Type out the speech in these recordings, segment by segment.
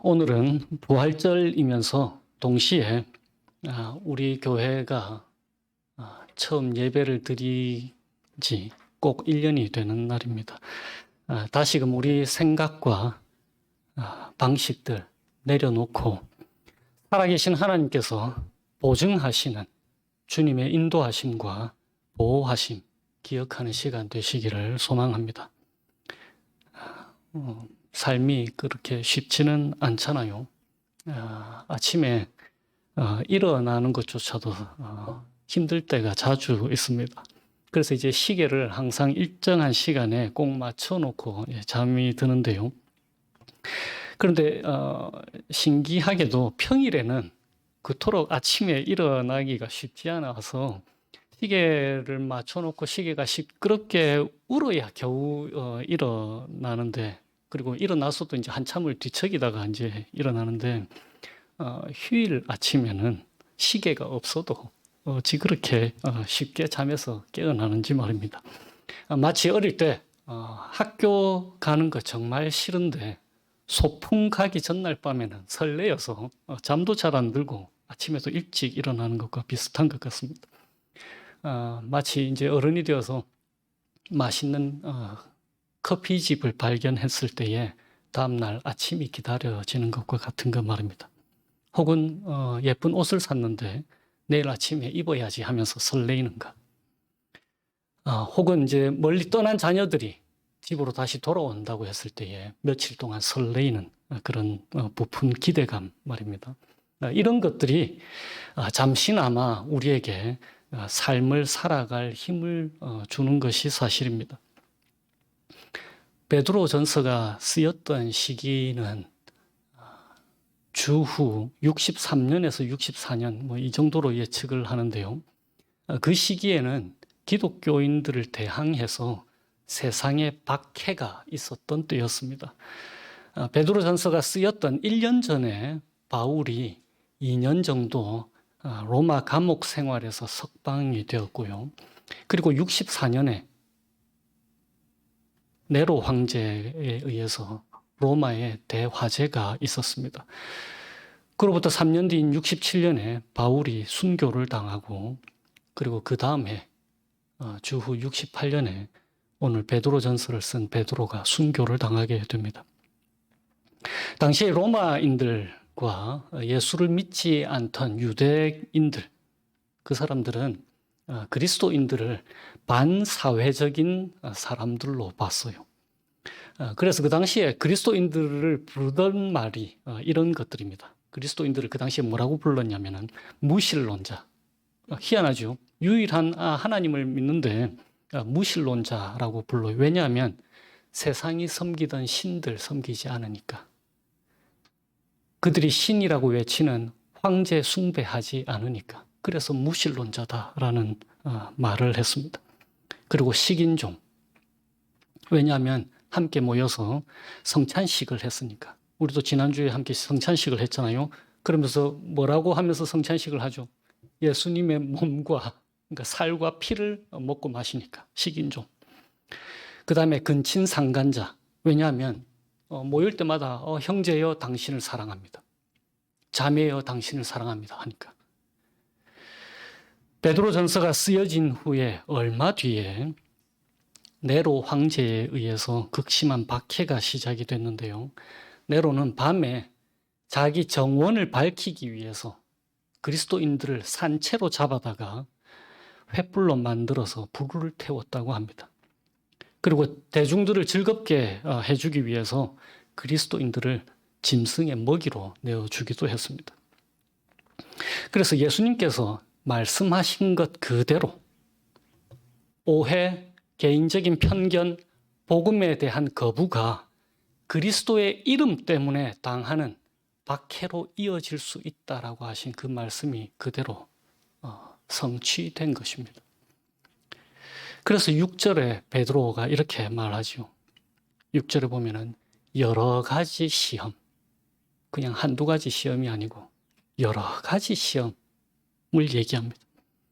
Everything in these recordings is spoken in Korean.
오늘은 부활절이면서 동시에 우리 교회가 처음 예배를 드리지 꼭 1년이 되는 날입니다. 다시금 우리 생각과 방식들 내려놓고 살아계신 하나님께서 보증하시는 주님의 인도하심과 보호하심 기억하는 시간 되시기를 소망합니다. 삶이 그렇게 쉽지는 않잖아요. 아침에 일어나는 것조차도 힘들 때가 자주 있습니다. 그래서 이제 시계를 항상 일정한 시간에 꼭 맞춰놓고 잠이 드는데요. 그런데 신기하게도 평일에는 그토록 아침에 일어나기가 쉽지 않아서 시계를 맞춰놓고 시계가 시끄럽게 울어야 겨우 일어나는데, 그리고 일어나서도 이제 한참을 뒤척이다가 이제 일어나는데, 휴일 아침에는 시계가 없어도 어찌 그렇게 쉽게 잠에서 깨어나는지 말입니다. 마치 어릴 때 학교 가는 거 정말 싫은데 소풍 가기 전날 밤에는 설레어서 잠도 잘 안 들고 아침에도 일찍 일어나는 것과 비슷한 것 같습니다. 마치 이제 어른이 되어서 맛있는 커피집을 발견했을 때에 다음날 아침이 기다려지는 것과 같은 것 말입니다. 혹은 예쁜 옷을 샀는데 내일 아침에 입어야지 하면서 설레이는 것. 혹은 이제 멀리 떠난 자녀들이 집으로 다시 돌아온다고 했을 때에 며칠 동안 설레이는 그런 부푼 기대감 말입니다. 이런 것들이 잠시나마 우리에게 삶을 살아갈 힘을 주는 것이 사실입니다. 베드로전서가 쓰였던 시기는 주후 63년에서 64년 뭐 이 정도로 예측을 하는데요. 그 시기에는 기독교인들을 대항해서 세상에 박해가 있었던 때였습니다. 베드로전서가 쓰였던 1년 전에 바울이 2년 정도 로마 감옥 생활에서 석방이 되었고요. 그리고 64년에 네로 황제에 의해서 로마에 대화재가 있었습니다. 그로부터 3년 뒤인 67년에 바울이 순교를 당하고, 그리고 그 다음에 주후 68년에 오늘 베드로전서를 쓴 베드로가 순교를 당하게 됩니다. 당시에 로마인들과 예수를 믿지 않던 유대인들, 그 사람들은 그리스도인들을 반사회적인 사람들로 봤어요. 그래서 그 당시에 그리스도인들을 부르던 말이 이런 것들입니다. 그리스도인들을 그 당시에 뭐라고 불렀냐면은 무신론자. 희한하죠. 유일한 하나님을 믿는데 무신론자라고 불러요. 왜냐하면 세상이 섬기던 신들 섬기지 않으니까. 그들이 신이라고 외치는 황제 숭배하지 않으니까. 그래서 무신론자다라는 말을 했습니다. 그리고 식인종. 왜냐하면 함께 모여서 성찬식을 했으니까. 우리도 지난주에 함께 성찬식을 했잖아요. 그러면서 뭐라고 하면서 성찬식을 하죠? 예수님의 몸과, 그러니까 살과 피를 먹고 마시니까. 식인종. 그 다음에 근친상간자. 왜냐하면 모일 때마다 형제여 당신을 사랑합니다. 자매여 당신을 사랑합니다 하니까. 베드로전서가 쓰여진 후에 얼마 뒤에 네로 황제에 의해서 극심한 박해가 시작이 됐는데요. 네로는 밤에 자기 정원을 밝히기 위해서 그리스도인들을 산채로 잡아다가 횃불로 만들어서 불을 태웠다고 합니다. 그리고 대중들을 즐겁게 해주기 위해서 그리스도인들을 짐승의 먹이로 내어주기도 했습니다. 그래서 예수님께서 말씀하신 것 그대로 오해, 개인적인 편견, 복음에 대한 거부가 그리스도의 이름 때문에 당하는 박해로 이어질 수 있다라고 하신 그 말씀이 그대로 성취된 것입니다. 그래서 6절에 베드로가 이렇게 말하죠. 6절에 보면은 여러 가지 시험, 그냥 한두 가지 시험이 아니고 여러 가지 시험을 얘기합니다.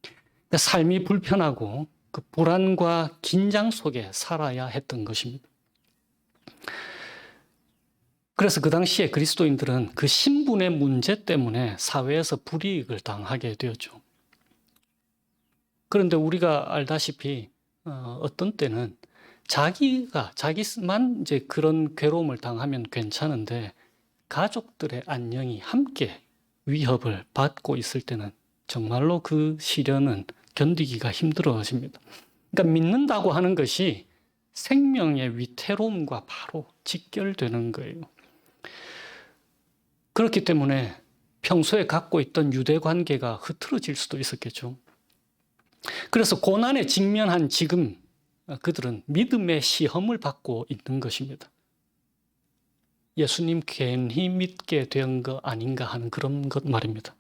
그러니까 삶이 불편하고 그 불안과 긴장 속에 살아야 했던 것입니다. 그래서 그 당시에 그리스도인들은 그 신분의 문제 때문에 사회에서 불이익을 당하게 되었죠. 그런데 우리가 알다시피 어떤 때는 자기만 이제 그런 괴로움을 당하면 괜찮은데 가족들의 안녕이 함께 위협을 받고 있을 때는 정말로 그 시련은 견디기가 힘들어집니다. 그러니까 믿는다고 하는 것이 생명의 위태로움과 바로 직결되는 거예요. 그렇기 때문에 평소에 갖고 있던 유대 관계가 흐트러질 수도 있었겠죠. 그래서 고난에 직면한 지금 그들은 믿음의 시험을 받고 있는 것입니다. 예수님 괜히 믿게 된 거 아닌가 하는 그런 것 말입니다.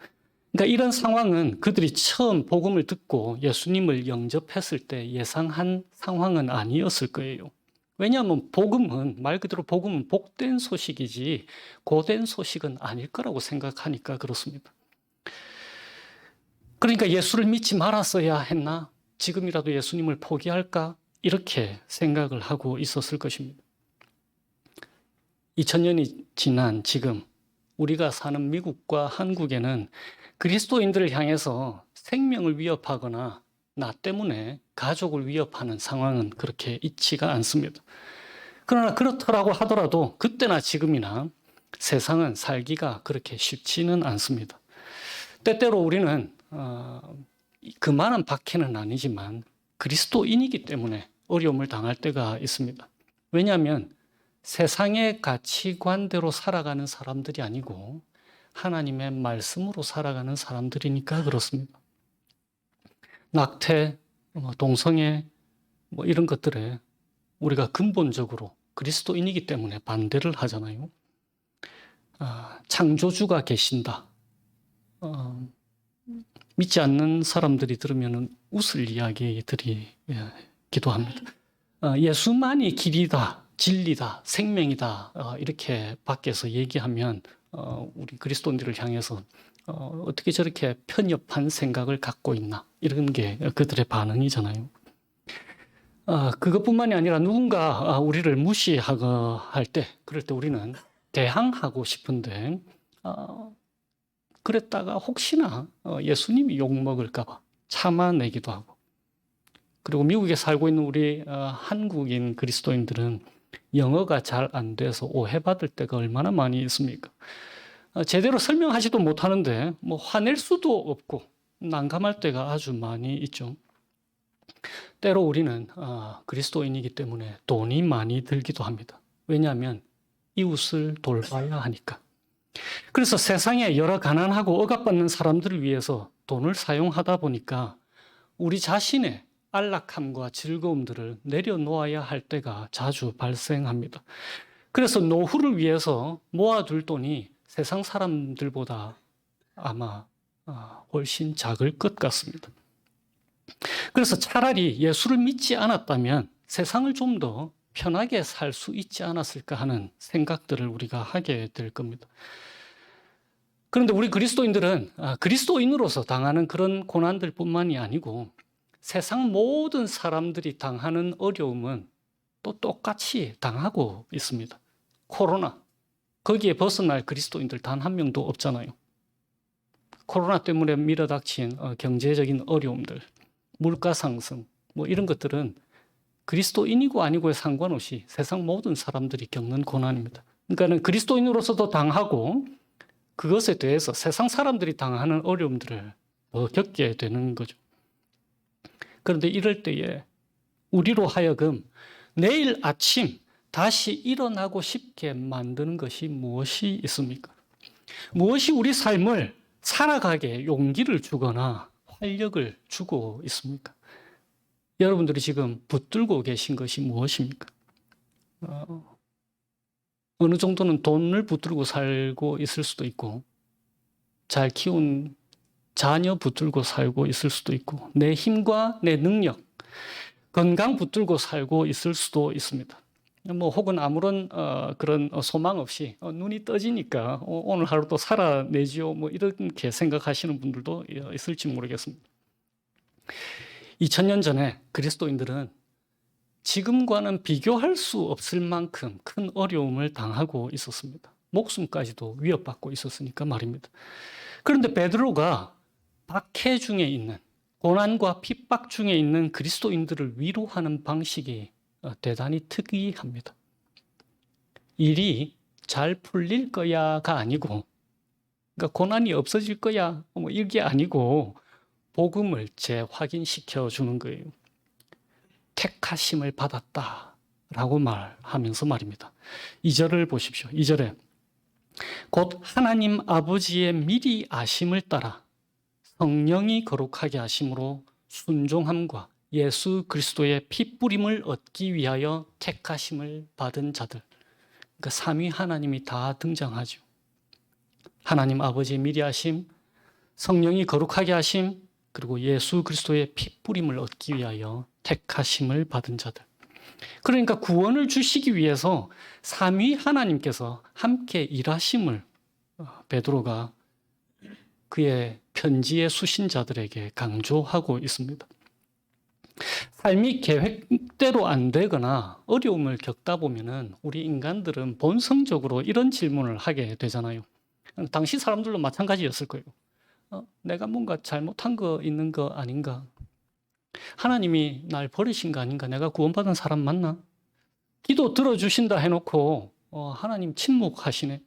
그러니까 이런 상황은 그들이 처음 복음을 듣고 예수님을 영접했을 때 예상한 상황은 아니었을 거예요. 왜냐하면 복음은 말 그대로 복음은 복된 소식이지 고된 소식은 아닐 거라고 생각하니까 그렇습니다. 그러니까 예수를 믿지 말았어야 했나? 지금이라도 예수님을 포기할까? 이렇게 생각을 하고 있었을 것입니다. 2000년이 지난 지금 우리가 사는 미국과 한국에는 그리스도인들을 향해서 생명을 위협하거나 나 때문에 가족을 위협하는 상황은 그렇게 있지가 않습니다. 그러나 그렇더라고 하더라도 그때나 지금이나 세상은 살기가 그렇게 쉽지는 않습니다. 때때로 우리는 그만한 박해는 아니지만 그리스도인이기 때문에 어려움을 당할 때가 있습니다. 왜냐하면 세상의 가치관대로 살아가는 사람들이 아니고 하나님의 말씀으로 살아가는 사람들이니까 그렇습니다. 낙태, 동성애 이런 것들에 우리가 근본적으로 그리스도인이기 때문에 반대를 하잖아요. 창조주가 계신다. 믿지 않는 사람들이 들으면 웃을 이야기들이기도 합니다. 예수만이 길이다, 진리다, 생명이다 이렇게 밖에서 얘기하면 우리 그리스도인들을 향해서 어떻게 저렇게 편협한 생각을 갖고 있나 이런 게 그들의 반응이잖아요. 그것뿐만이 아니라 누군가 우리를 무시하고 할 때 그럴 때 우리는 대항하고 싶은데 그랬다가 혹시나 예수님이 욕먹을까 봐 참아내기도 하고, 그리고 미국에 살고 있는 우리 한국인 그리스도인들은 영어가 잘 안 돼서 오해받을 때가 얼마나 많이 있습니까? 제대로 설명하지도 못하는데 화낼 수도 없고 난감할 때가 아주 많이 있죠. 때로 우리는 그리스도인이기 때문에 돈이 많이 들기도 합니다. 왜냐하면 이웃을 돌봐야 하니까. 그래서 세상에 여러 가난하고 억압받는 사람들을 위해서 돈을 사용하다 보니까 우리 자신의 안락함과 즐거움들을 내려놓아야 할 때가 자주 발생합니다. 그래서 노후를 위해서 모아둘 돈이 세상 사람들보다 아마 훨씬 작을 것 같습니다. 그래서 차라리 예수를 믿지 않았다면 세상을 좀 더 편하게 살 수 있지 않았을까 하는 생각들을 우리가 하게 될 겁니다. 그런데 우리 그리스도인들은 그리스도인으로서 당하는 그런 고난들 뿐만이 아니고 세상 모든 사람들이 당하는 어려움은 또 똑같이 당하고 있습니다. 코로나, 거기에 벗어날 그리스도인들 단 한 명도 없잖아요. 코로나 때문에 밀어닥친 경제적인 어려움들, 물가 상승, 이런 것들은 그리스도인이고 아니고에 상관없이 세상 모든 사람들이 겪는 고난입니다. 그러니까 그리스도인으로서도 당하고 그것에 대해서 세상 사람들이 당하는 어려움들을 더 겪게 되는 거죠. 그런데 이럴 때에 우리로 하여금 내일 아침 다시 일어나고 싶게 만드는 것이 무엇이 있습니까? 무엇이 우리 삶을 살아가게 용기를 주거나 활력을 주고 있습니까? 여러분들이 지금 붙들고 계신 것이 무엇입니까? 어느 정도는 돈을 붙들고 살고 있을 수도 있고, 잘 키운 자녀 붙들고 살고 있을 수도 있고, 내 힘과 내 능력, 건강 붙들고 살고 있을 수도 있습니다. 혹은 아무런 그런 소망 없이 눈이 떠지니까 오늘 하루도 살아내지요, 이렇게 생각하시는 분들도 있을지 모르겠습니다. 2000년 전에 그리스도인들은 지금과는 비교할 수 없을 만큼 큰 어려움을 당하고 있었습니다. 목숨까지도 위협받고 있었으니까 말입니다. 그런데 베드로가 박해 중에 있는, 고난과 핍박 중에 있는 그리스도인들을 위로하는 방식이 대단히 특이합니다. 일이 잘 풀릴 거야가 아니고, 그러니까 고난이 없어질 거야 뭐 이게 아니고 복음을 재확인시켜 주는 거예요. 택하심을 받았다라고 말하면서 말입니다. 2절을 보십시오. 2절에 곧 하나님 아버지의 미리 아심을 따라 성령이 거룩하게 하심으로 순종함과 예수 그리스도의 피 뿌림을 얻기 위하여 택하심을 받은 자들. 그러니까 삼위 하나님이 다 등장하죠. 하나님 아버지의 미리 하심, 성령이 거룩하게 하심, 그리고 예수 그리스도의 피 뿌림을 얻기 위하여 택하심을 받은 자들. 그러니까 구원을 주시기 위해서 삼위 하나님께서 함께 일하심을 베드로가 그의 편지의 수신자들에게 강조하고 있습니다. 삶이 계획대로 안 되거나 어려움을 겪다 보면은 우리 인간들은 본성적으로 이런 질문을 하게 되잖아요. 당시 사람들도 마찬가지였을 거예요. 내가 뭔가 잘못한 거 있는 거 아닌가? 하나님이 날 버리신 거 아닌가? 내가 구원받은 사람 맞나? 기도 들어주신다 해놓고 하나님 침묵하시네.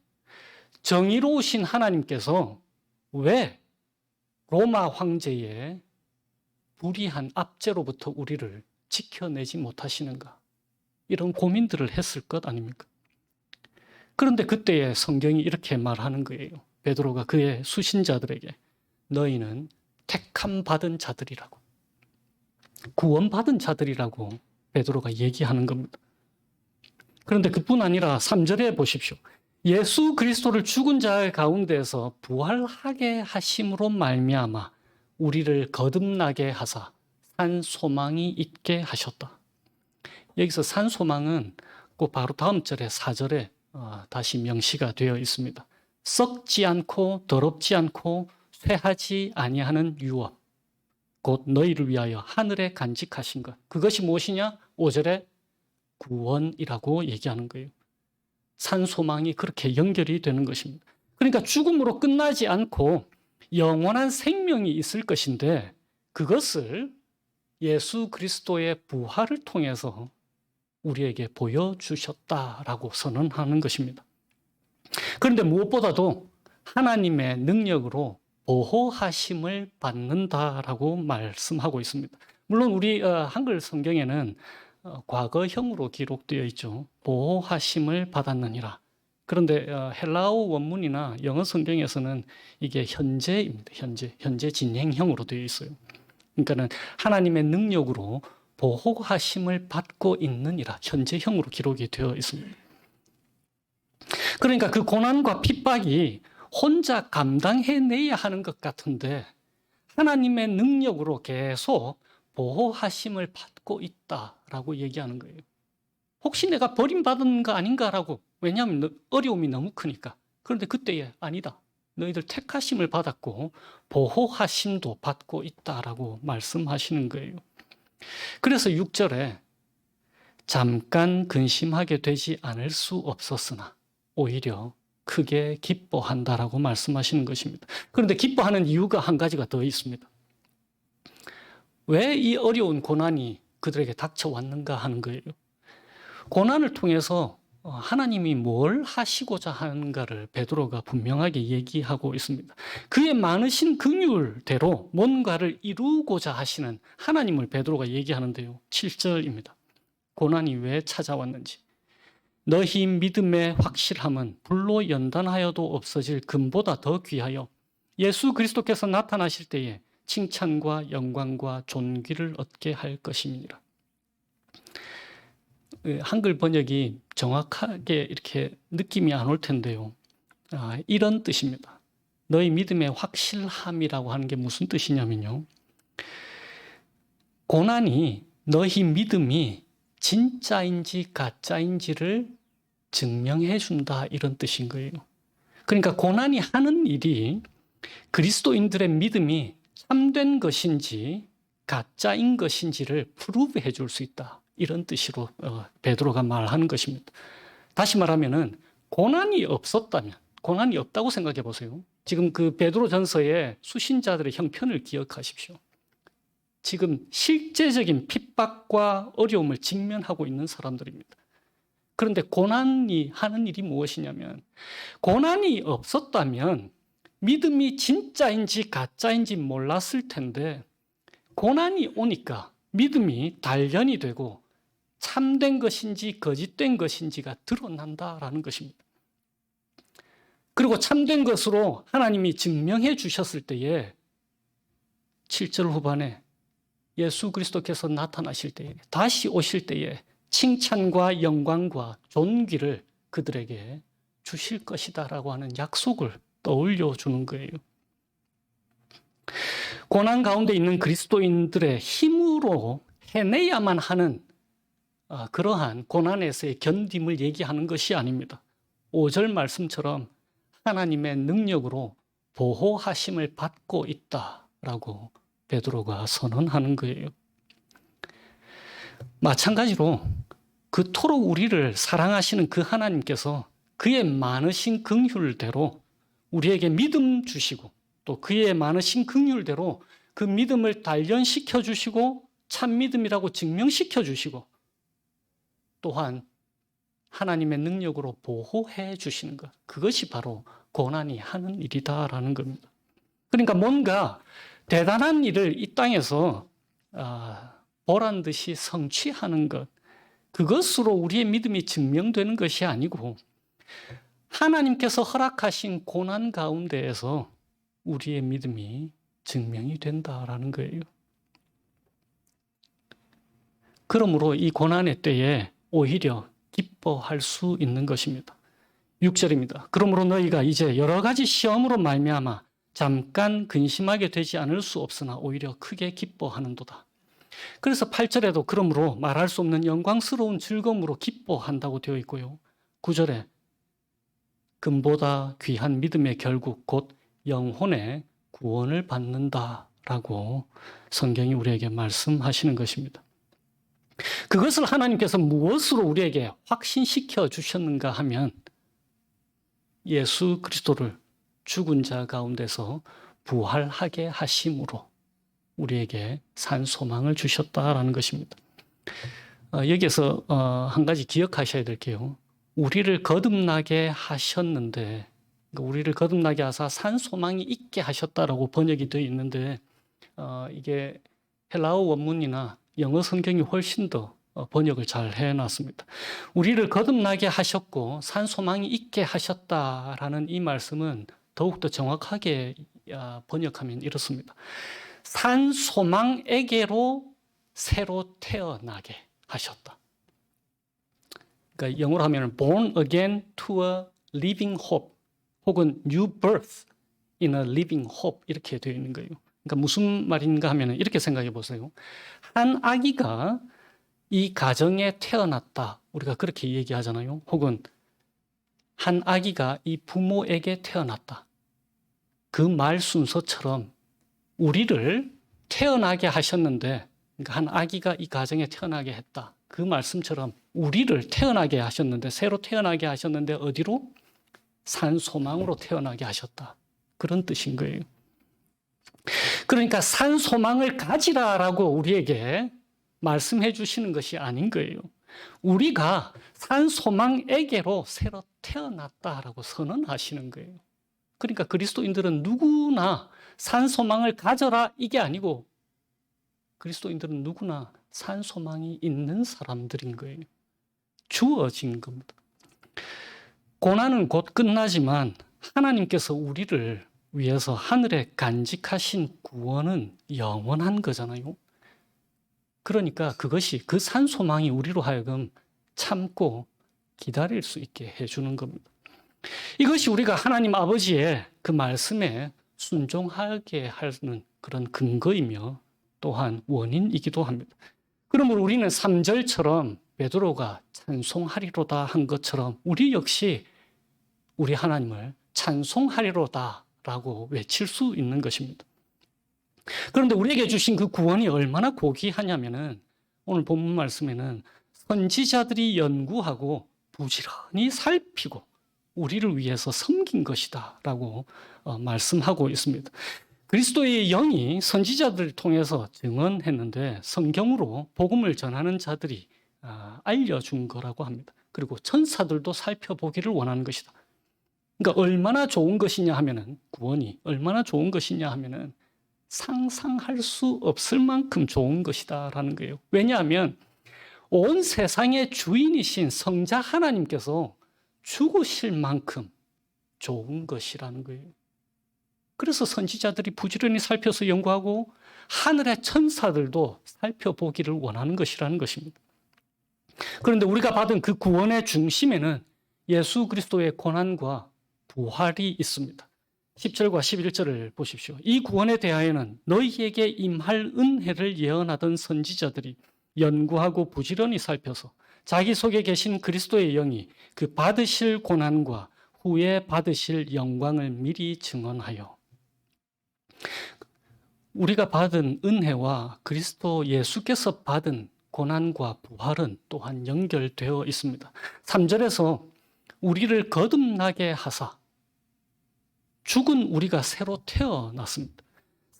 정의로우신 하나님께서 왜 로마 황제의 불의한 압제로부터 우리를 지켜내지 못하시는가? 이런 고민들을 했을 것 아닙니까? 그런데 그때의 성경이 이렇게 말하는 거예요. 베드로가 그의 수신자들에게 너희는 택함 받은 자들이라고, 구원받은 자들이라고 베드로가 얘기하는 겁니다. 그런데 그뿐 아니라 3절에 보십시오. 예수 그리스도를 죽은 자 가운데서 부활하게 하심으로 말미암아 우리를 거듭나게 하사 산 소망이 있게 하셨다. 여기서 산 소망은 그 바로 다음 절에 4절에 다시 명시가 되어 있습니다. 썩지 않고 더럽지 않고 쇠하지 아니하는 유업, 곧 너희를 위하여 하늘에 간직하신 것. 그것이 무엇이냐? 5절에 구원이라고 얘기하는 거예요. 산 소망이 그렇게 연결이 되는 것입니다. 그러니까 죽음으로 끝나지 않고 영원한 생명이 있을 것인데 그것을 예수 그리스도의 부활을 통해서 우리에게 보여주셨다라고 선언하는 것입니다. 그런데 무엇보다도 하나님의 능력으로 보호하심을 받는다라고 말씀하고 있습니다. 물론 우리 한글 성경에는 과거형으로 기록되어 있죠. 보호하심을 받았느니라. 그런데 헬라어 원문이나 영어 성경에서는 이게 현재입니다. 현재 진행형으로 되어 있어요. 그러니까는 하나님의 능력으로 보호하심을 받고 있느니라. 현재형으로 기록이 되어 있습니다. 그러니까 그 고난과 핍박이 혼자 감당해내야 하는 것 같은데 하나님의 능력으로 계속 보호하심을 받고 있다라고 얘기하는 거예요. 혹시 내가 버림받은 거 아닌가라고. 왜냐하면 어려움이 너무 크니까. 그런데 그때에 아니다. 너희들 택하심을 받았고 보호하심도 받고 있다라고 말씀하시는 거예요. 그래서 6절에 잠깐 근심하게 되지 않을 수 없었으나 오히려 크게 기뻐한다라고 말씀하시는 것입니다. 그런데 기뻐하는 이유가 한 가지가 더 있습니다. 왜 이 어려운 고난이 그들에게 닥쳐왔는가 하는 거예요. 고난을 통해서 하나님이 뭘 하시고자 하는가를 베드로가 분명하게 얘기하고 있습니다. 그의 많으신 긍휼대로 뭔가를 이루고자 하시는 하나님을 베드로가 얘기하는데요. 7절입니다. 고난이 왜 찾아왔는지. 너희 믿음의 확실함은 불로 연단하여도 없어질 금보다 더 귀하여 예수 그리스도께서 나타나실 때에 칭찬과 영광과 존귀를 얻게 할 것임이니라. 한글 번역이 정확하게 이렇게 느낌이 안 올 텐데요. 이런 뜻입니다. 너희 믿음의 확실함이라고 하는 게 무슨 뜻이냐면요. 고난이 너희 믿음이 진짜인지 가짜인지를 증명해 준다 이런 뜻인 거예요. 그러니까 고난이 하는 일이 그리스도인들의 믿음이 참된 것인지 가짜인 것인지를 프루브해 줄 수 있다. 이런 뜻으로 베드로가 말하는 것입니다. 다시 말하면은 고난이 없었다면, 고난이 없다고 생각해 보세요. 지금 그 베드로전서의 수신자들의 형편을 기억하십시오. 지금 실제적인 핍박과 어려움을 직면하고 있는 사람들입니다. 그런데 고난이 하는 일이 무엇이냐면, 고난이 없었다면 믿음이 진짜인지 가짜인지 몰랐을 텐데, 고난이 오니까 믿음이 단련이 되고 참된 것인지 거짓된 것인지가 드러난다라는 것입니다. 그리고 참된 것으로 하나님이 증명해 주셨을 때에 7절 후반에 예수 그리스도께서 나타나실 때에, 다시 오실 때에 칭찬과 영광과 존귀를 그들에게 주실 것이다라고 하는 약속을 떠올려 주는 거예요. 고난 가운데 있는 그리스도인들의 힘으로 해내야만 하는 그러한 고난에서의 견딤을 얘기하는 것이 아닙니다. 5절 말씀처럼 하나님의 능력으로 보호하심을 받고 있다라고 베드로가 선언하는 거예요. 마찬가지로 그토록 우리를 사랑하시는 그 하나님께서 그의 많으신 긍휼대로 우리에게 믿음 주시고, 또 그의 많으신 긍휼대로 그 믿음을 단련시켜 주시고 참 믿음이라고 증명시켜 주시고, 또한 하나님의 능력으로 보호해 주시는 것, 그것이 바로 고난이 하는 일이다라는 겁니다. 그러니까 뭔가 대단한 일을 이 땅에서 보란 듯이 성취하는 것, 그것으로 우리의 믿음이 증명되는 것이 아니고 하나님께서 허락하신 고난 가운데에서 우리의 믿음이 증명이 된다라는 거예요. 그러므로 이 고난의 때에 오히려 기뻐할 수 있는 것입니다. 6절입니다. 그러므로 너희가 이제 여러 가지 시험으로 말미암아 잠깐 근심하게 되지 않을 수 없으나 오히려 크게 기뻐하는도다. 그래서 8절에도 그러므로 말할 수 없는 영광스러운 즐거움으로 기뻐한다고 되어 있고요. 9절에 금보다 귀한 믿음의 결국 곧 영혼의 구원을 받는다라고 성경이 우리에게 말씀하시는 것입니다. 그것을 하나님께서 무엇으로 우리에게 확신시켜 주셨는가 하면 예수 그리스도를 죽은 자 가운데서 부활하게 하심으로 우리에게 산 소망을 주셨다라는 것입니다. 여기에서 한 가지 기억하셔야 될 게요. 우리를 거듭나게 하셨는데, 우리를 거듭나게 하사 산 소망이 있게 하셨다라고 번역이 되어 있는데, 이게 헬라어 원문이나 영어 성경이 훨씬 더 번역을 잘 해놨습니다. 우리를 거듭나게 하셨고 산 소망이 있게 하셨다라는 이 말씀은 더욱더 정확하게 번역하면 이렇습니다. 산 소망에게로 새로 태어나게 하셨다. 그러니까 영어로 하면 born again to a living hope 혹은 new birth in a living hope 이렇게 되어 있는 거예요. 그러니까 무슨 말인가 하면 이렇게 생각해 보세요. 한 아기가 이 가정에 태어났다. 우리가 그렇게 얘기하잖아요. 혹은 한 아기가 이 부모에게 태어났다. 그 말 순서처럼 우리를 태어나게 하셨는데, 그러니까 한 아기가 이 가정에 태어나게 했다. 그 말씀처럼 우리를 태어나게 하셨는데, 새로 태어나게 하셨는데 어디로? 산 소망으로 태어나게 하셨다. 그런 뜻인 거예요. 그러니까 산 소망을 가지라라고 우리에게 말씀해 주시는 것이 아닌 거예요. 우리가 산 소망에게로 새로 태어났다라고 선언하시는 거예요. 그러니까 그리스도인들은 누구나 산 소망을 가져라 이게 아니고 그리스도인들은 누구나 산 소망이 있는 사람들인 거예요. 주어진 겁니다. 고난은 곧 끝나지만 하나님께서 우리를 위해서 하늘에 간직하신 구원은 영원한 거잖아요. 그러니까 그것이 그 산 소망이 우리로 하여금 참고 기다릴 수 있게 해주는 겁니다. 이것이 우리가 하나님 아버지의 그 말씀에 순종하게 하는 그런 근거이며 또한 원인이기도 합니다. 그러므로 우리는 3절처럼 베드로가 찬송하리로다 한 것처럼 우리 역시 우리 하나님을 찬송하리로다라고 외칠 수 있는 것입니다. 그런데 우리에게 주신 그 구원이 얼마나 고귀하냐면은 오늘 본문 말씀에는 선지자들이 연구하고 부지런히 살피고 우리를 위해서 섬긴 것이다 라고 말씀하고 있습니다. 그리스도의 영이 선지자들을 통해서 증언했는데 성경으로 복음을 전하는 자들이 알려준 거라고 합니다. 그리고 천사들도 살펴보기를 원하는 것이다. 그러니까 얼마나 좋은 것이냐 하면은, 구원이 얼마나 좋은 것이냐 하면은 상상할 수 없을 만큼 좋은 것이다라는 거예요. 왜냐하면 온 세상의 주인이신 성자 하나님께서 죽으실 만큼 좋은 것이라는 거예요. 그래서 선지자들이 부지런히 살펴서 연구하고 하늘의 천사들도 살펴보기를 원하는 것이라는 것입니다. 그런데 우리가 받은 그 구원의 중심에는 예수 그리스도의 고난과 부활이 있습니다. 10절과 11절을 보십시오. 이 구원에 대하여는 너희에게 임할 은혜를 예언하던 선지자들이 연구하고 부지런히 살펴서 자기 속에 계신 그리스도의 영이 그 받으실 고난과 후에 받으실 영광을 미리 증언하여. 우리가 받은 은혜와 그리스도 예수께서 받은 고난과 부활은 또한 연결되어 있습니다. 3절에서 우리를 거듭나게 하사 죽은 우리가 새로 태어났습니다.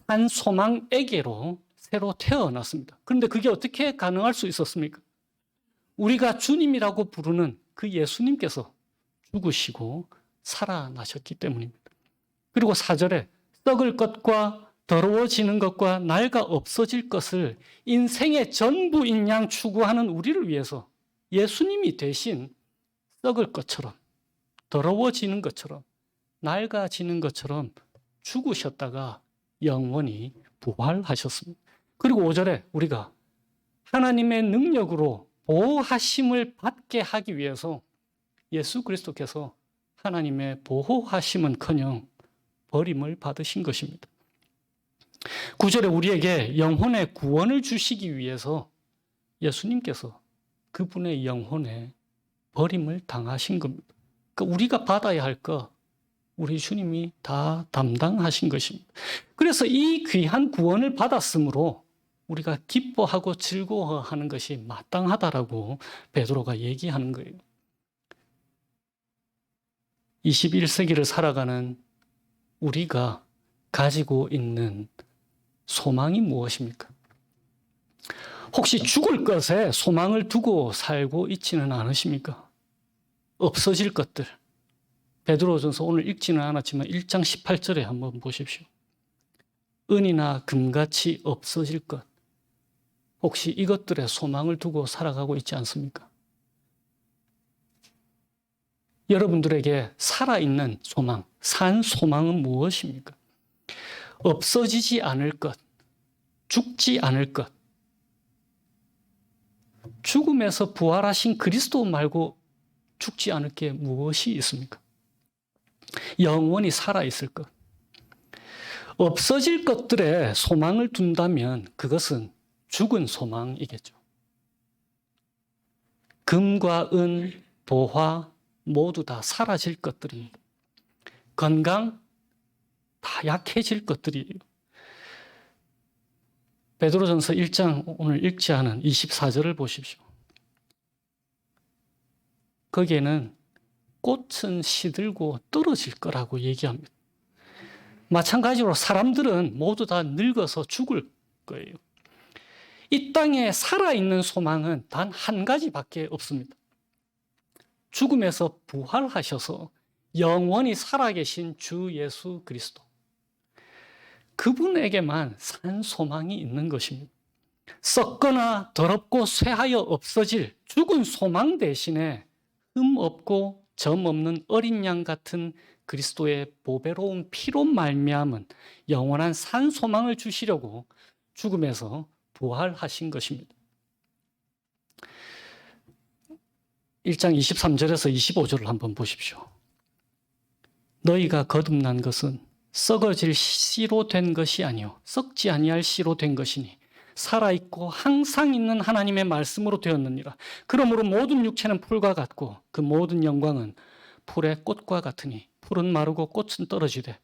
한 소망에게로 새로 태어났습니다. 그런데 그게 어떻게 가능할 수 있었습니까? 우리가 주님이라고 부르는 그 예수님께서 죽으시고 살아나셨기 때문입니다. 그리고 4절에 썩을 것과 더러워지는 것과 낡아 없어질 것을 인생의 전부인 양 추구하는 우리를 위해서 예수님이 대신 썩을 것처럼, 더러워지는 것처럼, 낡아지는 것처럼 죽으셨다가 영원히 부활하셨습니다. 그리고 5절에 우리가 하나님의 능력으로 보호하심을 받게 하기 위해서 예수 그리스도께서 하나님의 보호하심은커녕 버림을 받으신 것입니다. 9절에 우리에게 영혼의 구원을 주시기 위해서 예수님께서 그분의 영혼에 버림을 당하신 겁니다. 그러니까 우리가 받아야 할 것, 우리 주님이 다 담당하신 것입니다. 그래서 이 귀한 구원을 받았으므로 우리가 기뻐하고 즐거워하는 것이 마땅하다라고 베드로가 얘기하는 거예요. 21세기를 살아가는 우리가 가지고 있는 소망이 무엇입니까? 혹시 죽을 것에 소망을 두고 살고 있지는 않으십니까? 없어질 것들. 베드로전서 오늘 읽지는 않았지만 1장 18절에 한번 보십시오. 은이나 금같이 없어질 것. 혹시 이것들에 소망을 두고 살아가고 있지 않습니까? 여러분들에게 살아있는 소망, 산 소망은 무엇입니까? 없어지지 않을 것, 죽지 않을 것. 죽음에서 부활하신 그리스도 말고 죽지 않을 게 무엇이 있습니까? 영원히 살아있을 것. 없어질 것들에 소망을 둔다면 그것은 죽은 소망이겠죠. 금과 은, 보화 모두 다 사라질 것들입니다. 건강 다 약해질 것들이에요. 베드로전서 1장 오늘 읽지 않은 24절을 보십시오. 거기에는 꽃은 시들고 떨어질 거라고 얘기합니다. 마찬가지로 사람들은 모두 다 늙어서 죽을 거예요. 이 땅에 살아있는 소망은 단 한 가지밖에 없습니다. 죽음에서 부활하셔서 영원히 살아계신 주 예수 그리스도. 그분에게만 산 소망이 있는 것입니다. 썩거나 더럽고 쇠하여 없어질 죽은 소망 대신에 흠 없고 점 없는 어린 양 같은 그리스도의 보배로운 피로 말미암은 영원한 산 소망을 주시려고 죽음에서 부활하신 것입니다. 1장 23절에서 25절을 한번 보십시오. 너희가 거듭난 것은 썩어질 씨로 된 것이 아니요 썩지 아니할 씨로 된 것이니 살아있고 항상 있는 하나님의 말씀으로 되었느니라. 그러므로 모든 육체는 풀과 같고 그 모든 영광은 풀의 꽃과 같으니 풀은 마르고 꽃은 떨어지되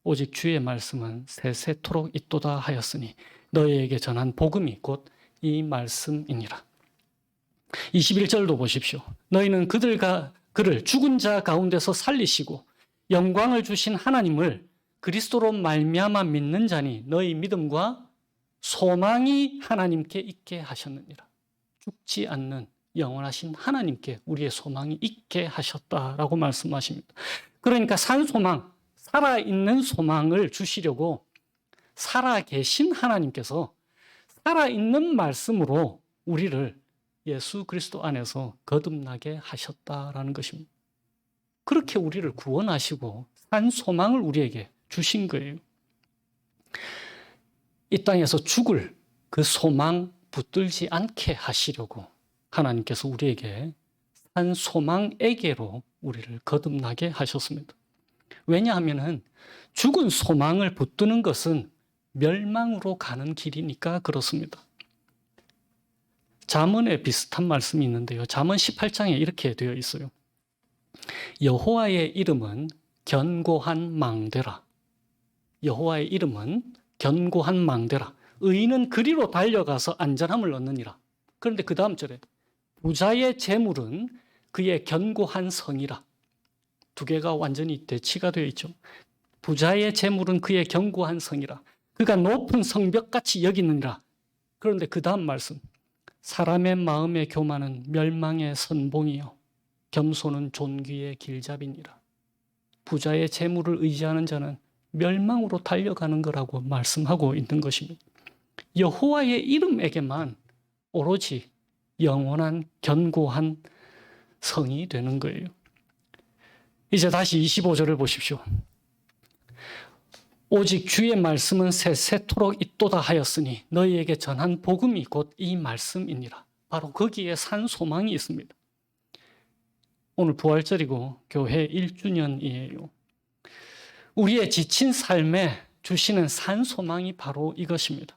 오직 주의 말씀은 세세토록 있도다 하였으니 너희에게 전한 복음이 곧 이 말씀이니라. 21절도 보십시오. 너희는 그를 죽은 자 가운데서 살리시고 영광을 주신 하나님을 그리스도로 말미암아 믿는 자니 너희 믿음과 소망이 하나님께 있게 하셨느니라. 죽지 않는 영원하신 하나님께 우리의 소망이 있게 하셨다라고 말씀하십니다. 그러니까 산 소망, 살아있는 소망을 주시려고 살아계신 하나님께서 살아있는 말씀으로 우리를 예수 그리스도 안에서 거듭나게 하셨다라는 것입니다. 그렇게 우리를 구원하시고 산 소망을 우리에게 주신 거예요. 이 땅에서 죽을 그 소망 붙들지 않게 하시려고 하나님께서 우리에게 산 소망에게로 우리를 거듭나게 하셨습니다. 왜냐하면 죽은 소망을 붙드는 것은 멸망으로 가는 길이니까 그렇습니다. 잠언에 비슷한 말씀이 있는데요. 잠언 18장에 이렇게 되어 있어요. 여호와의 이름은 견고한 망대라. 여호와의 이름은 견고한 망대라. 의인은 그리로 달려가서 안전함을 얻느니라. 그런데 그 다음 절에 부자의 재물은 그의 견고한 성이라. 두 개가 완전히 대치가 되어 있죠. 부자의 재물은 그의 견고한 성이라. 그가 높은 성벽같이 여기느니라. 그런데 그 다음 말씀. 사람의 마음의 교만은 멸망의 선봉이요 겸손은 존귀의 길잡이니라. 부자의 재물을 의지하는 자는 멸망으로 달려가는 거라고 말씀하고 있는 것입니다. 여호와의 이름에게만 오로지 영원한 견고한 성이 되는 거예요. 이제 다시 25절을 보십시오. 오직 주의 말씀은 세세토록 있도다 하였으니 너희에게 전한 복음이 곧 이 말씀이니라. 바로 거기에 산 소망이 있습니다. 오늘 부활절이고 교회 1주년이에요. 우리의 지친 삶에 주시는 산 소망이 바로 이것입니다.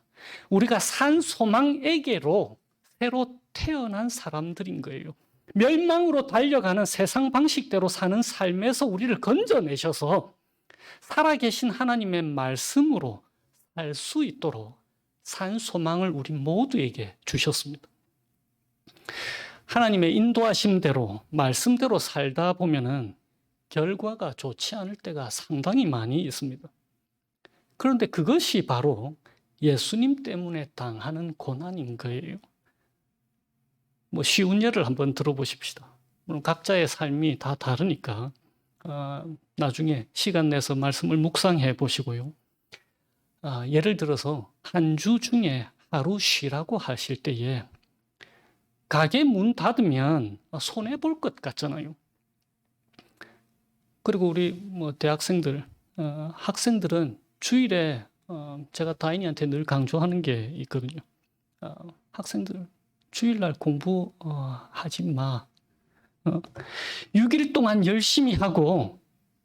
우리가 산 소망에게로 새로 태어난 사람들인 거예요. 멸망으로 달려가는 세상 방식대로 사는 삶에서 우리를 건져내셔서 살아계신 하나님의 말씀으로 살 수 있도록 산 소망을 우리 모두에게 주셨습니다. 하나님의 인도하심대로 말씀대로 살다 보면은 결과가 좋지 않을 때가 상당히 많이 있습니다. 그런데 그것이 바로 예수님 때문에 당하는 고난인 거예요. 쉬운 예를 한번 들어보십시다. 물론 각자의 삶이 다 다르니까 나중에 시간 내서 말씀을 묵상해 보시고요. 예를 들어서 한 주 중에 하루 쉬라고 하실 때에 가게 문 닫으면 손해볼 것 같잖아요. 그리고 우리 대학생들, 학생들은 주일에 제가 다인이한테 늘 강조하는 게 있거든요. 학생들 주일날 공부하지 마. 6일 동안 열심히 하고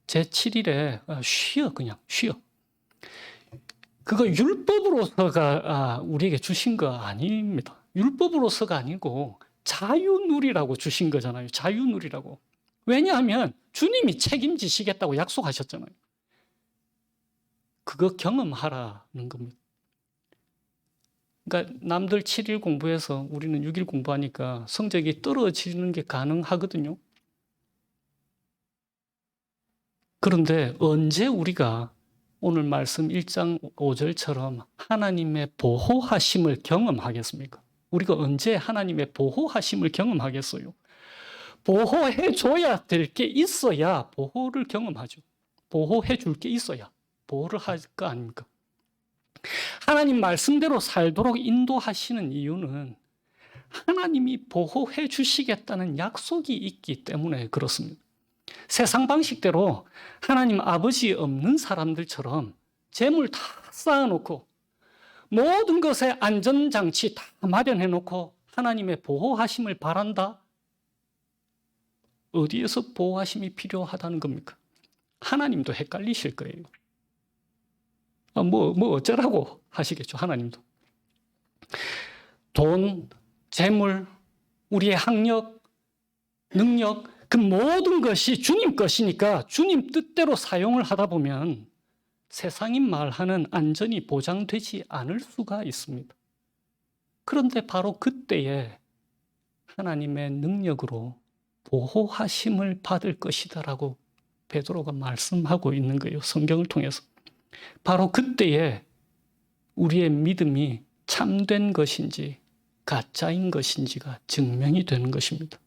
제7일에 쉬어, 그냥 쉬어. 그거 율법으로서가 우리에게 주신 거 아닙니다. 율법으로서가 아니고 자유누리라고 주신 거잖아요. 자유누리라고. 왜냐하면 주님이 책임지시겠다고 약속하셨잖아요. 그거 경험하라는 겁니다. 그러니까 남들 7일 공부해서 우리는 6일 공부하니까 성적이 떨어지는 게 가능하거든요. 그런데 언제 우리가 오늘 말씀 1장 5절처럼 하나님의 보호하심을 경험하겠습니까? 우리가 언제 하나님의 보호하심을 경험하겠어요? 보호해줘야 될 게 있어야 보호를 경험하죠. 보호해 줄 게 있어야 보호를 할 거 아닙니까? 하나님 말씀대로 살도록 인도하시는 이유는 하나님이 보호해 주시겠다는 약속이 있기 때문에 그렇습니다. 세상 방식대로 하나님 아버지 없는 사람들처럼 재물 다 쌓아놓고 모든 것에 안전장치 다 마련해놓고 하나님의 보호하심을 바란다? 어디에서 보호하심이 필요하다는 겁니까? 하나님도 헷갈리실 거예요. 어쩌라고 하시겠죠, 하나님도. 돈, 재물, 우리의 학력, 능력, 그 모든 것이 주님 것이니까 주님 뜻대로 사용을 하다 보면 세상이 말하는 안전이 보장되지 않을 수가 있습니다. 그런데 바로 그때에 하나님의 능력으로 보호하심을 받을 것이다라고 베드로가 말씀하고 있는 거예요. 성경을 통해서. 바로 그때에 우리의 믿음이 참된 것인지 가짜인 것인지가 증명이 되는 것입니다.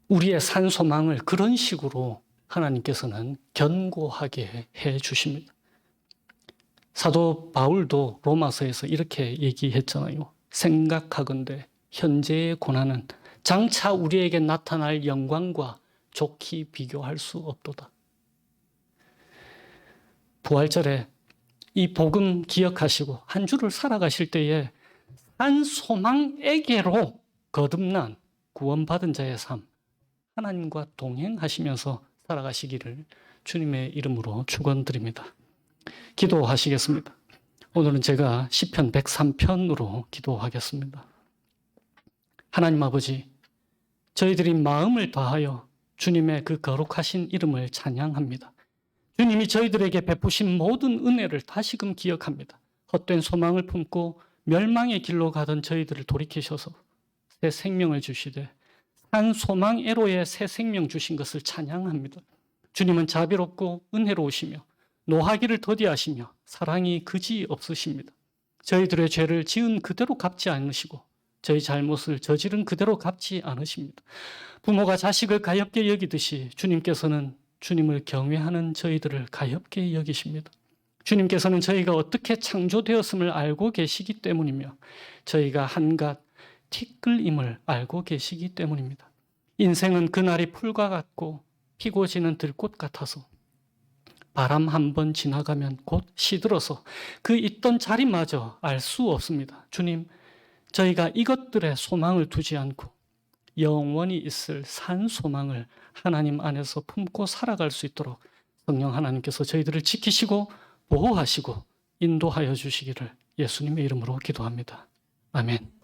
우리의 산 소망을 그런 식으로 하나님께서는 견고하게 해 주십니다. 사도 바울도 로마서에서 이렇게 얘기했잖아요. 생각하건대 현재의 고난은 장차 우리에게 나타날 영광과 좋게 비교할 수 없도다. 부활절에 이 복음 기억하시고 한 주를 살아가실 때에 한 소망에게로 거듭난 구원받은 자의 삶, 하나님과 동행하시면서 살아가시기를 주님의 이름으로 축원드립니다. 기도하시겠습니다. 오늘은 제가 시편 103편으로 기도하겠습니다. 하나님 아버지, 저희들이 마음을 다하여 주님의 그 거룩하신 이름을 찬양합니다. 주님이 저희들에게 베푸신 모든 은혜를 다시금 기억합니다. 헛된 소망을 품고 멸망의 길로 가던 저희들을 돌이키셔서 새 생명을 주시되 산 소망애로의 새 생명 주신 것을 찬양합니다. 주님은 자비롭고 은혜로우시며 노하기를 더디하시며 사랑이 그지 없으십니다. 저희들의 죄를 지은 그대로 갚지 않으시고 저희 잘못을 저지른 그대로 갚지 않으십니다. 부모가 자식을 가엾게 여기듯이 주님께서는 주님을 경외하는 저희들을 가엾게 여기십니다. 주님께서는 저희가 어떻게 창조되었음을 알고 계시기 때문이며 저희가 한갓 티끌임을 알고 계시기 때문입니다. 인생은 그날이 풀과 같고 피고 지는 들꽃 같아서 바람 한 번 지나가면 곧 시들어서 그 있던 자리마저 알 수 없습니다. 주님, 저희가 이것들에 소망을 두지 않고 영원히 있을 산 소망을 하나님 안에서 품고 살아갈 수 있도록 성령 하나님께서 저희들을 지키시고 보호하시고 인도하여 주시기를 예수님의 이름으로 기도합니다. 아멘.